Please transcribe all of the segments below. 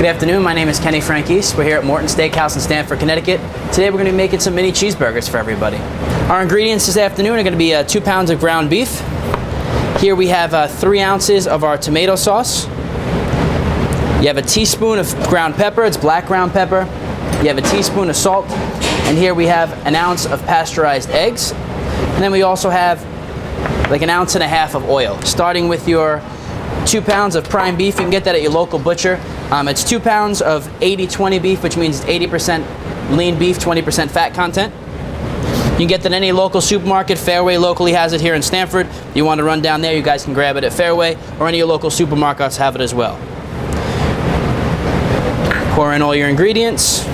Good afternoon, my name is Kenny Frankese. We're here at Morton Steakhouse in Stamford, Connecticut. Today we're going to be making some mini cheeseburgers for everybody. Our ingredients this afternoon are going to be 2 pounds of ground beef. Here we have 3 ounces of our tomato sauce. You have a teaspoon of ground pepper, it's black ground pepper. You have a teaspoon of salt. And here we have an ounce of pasteurized eggs. And then we also have like 1.5 ounces of oil. Starting with your 2 pounds of prime beef, you can get that at your local butcher. It's 2 pounds of 80-20 beef, which means it's 80% lean beef, 20% fat content. You can get that at any local supermarket. Fairway locally has it here in Stamford. If you want to run down there, you guys can grab it at Fairway, or any of your local supermarkets have it as well. Pour in all your ingredients.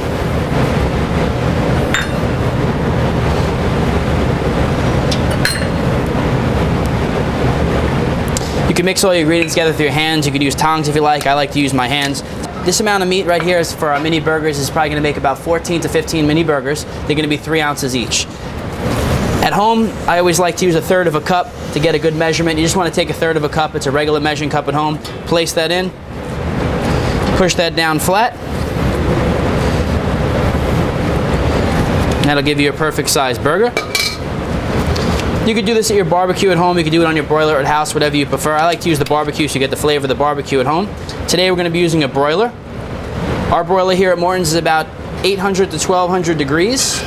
You can mix all your ingredients together with your hands. You could use tongs if you like. I like to use my hands. This amount of meat right here is for our mini burgers is probably going to make about 14 to 15 mini burgers. They're going to be 3 ounces each. At home, I always like to use 1/3 of a cup to get a good measurement. You just want to take 1/3 of a cup. It's a regular measuring cup at home. Place that in. Push that down flat. That'll give you a perfect sized burger. You could do this at your barbecue at home. You could do it on your broiler at house, whatever you prefer. I like to use the barbecue so you get the flavor of the barbecue at home. Today we're going to be using a broiler. Our broiler here at Morton's is about 800 to 1200 degrees.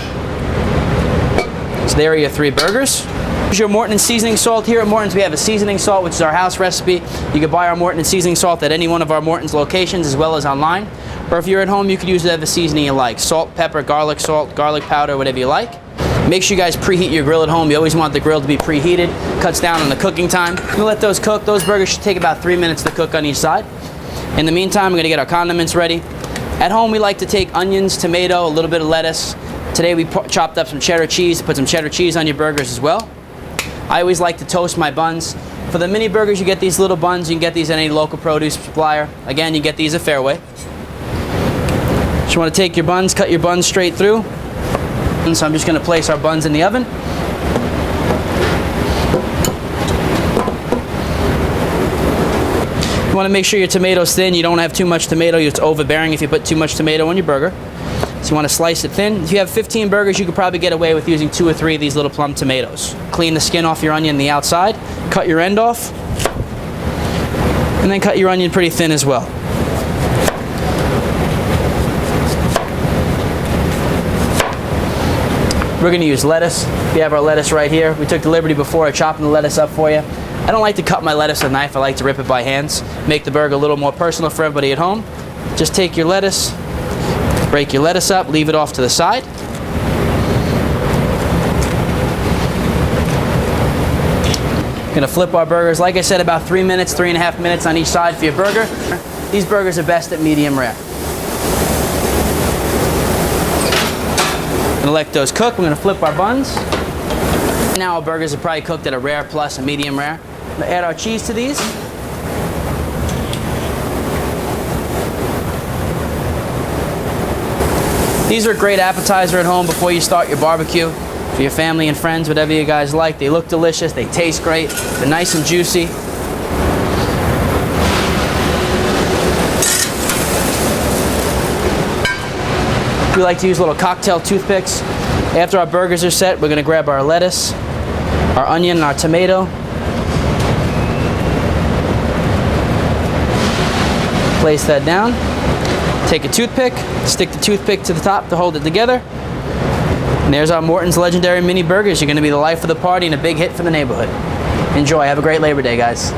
So there are your 3 burgers. Here's your Morton and seasoning salt. Here at Morton's we have a seasoning salt, which is our house recipe. You can buy our Morton and seasoning salt at any one of our Morton's locations as well as online. Or if you're at home, you could use whatever seasoning you like. Salt, pepper, garlic salt, garlic powder, whatever you like. Make sure you guys preheat your grill at home. You always want the grill to be preheated. Cuts down on the cooking time. You'll let those cook. Those burgers should take about 3 minutes to cook on each side. In the meantime, we're going to get our condiments ready. At home, we like to take onions, tomato, a little bit of lettuce. Today we chopped up some cheddar cheese. Put some cheddar cheese on your burgers as well. I always like to toast my buns. For the mini burgers, you get these little buns. You can get these at any local produce supplier. Again, you get these at Fairway. Just want to take your buns, cut your buns straight through. So I'm just going to place our buns in the oven. You want to make sure your tomato's thin. You don't have too much tomato. It's overbearing if you put too much tomato on your burger. So you want to slice it thin. If you have 15 burgers, you could probably get away with using 2 or 3 of these little plum tomatoes. Clean the skin off your onion on the outside. Cut your end off. And then cut your onion pretty thin as well. We're going to use lettuce. We have our lettuce right here. We took the liberty before of chopping the lettuce up for you. I don't like to cut my lettuce with a knife. I like to rip it by hands. Make the burger a little more personal for everybody at home. Just take your lettuce, break your lettuce up, leave it off to the side. Going to flip our burgers. Like I said, about 3 minutes, 3.5 minutes on each side for your burger. These burgers are best at medium rare. Gonna let those cook. We're gonna flip our buns. Now our burgers are probably cooked at a rare plus a medium rare. I'm gonna add our cheese to these. These are a great appetizer at home before you start your barbecue. For your family and friends, whatever you guys like. They look delicious, they taste great, they're nice and juicy. We like to use little cocktail toothpicks. After our burgers are set, we're going to grab our lettuce, our onion, and our tomato. Place that down. Take a toothpick, stick the toothpick to the top to hold it together. And there's our Morton's legendary mini burgers. You're going to be the life of the party and a big hit for the neighborhood. Enjoy. Have a great Labor Day, guys.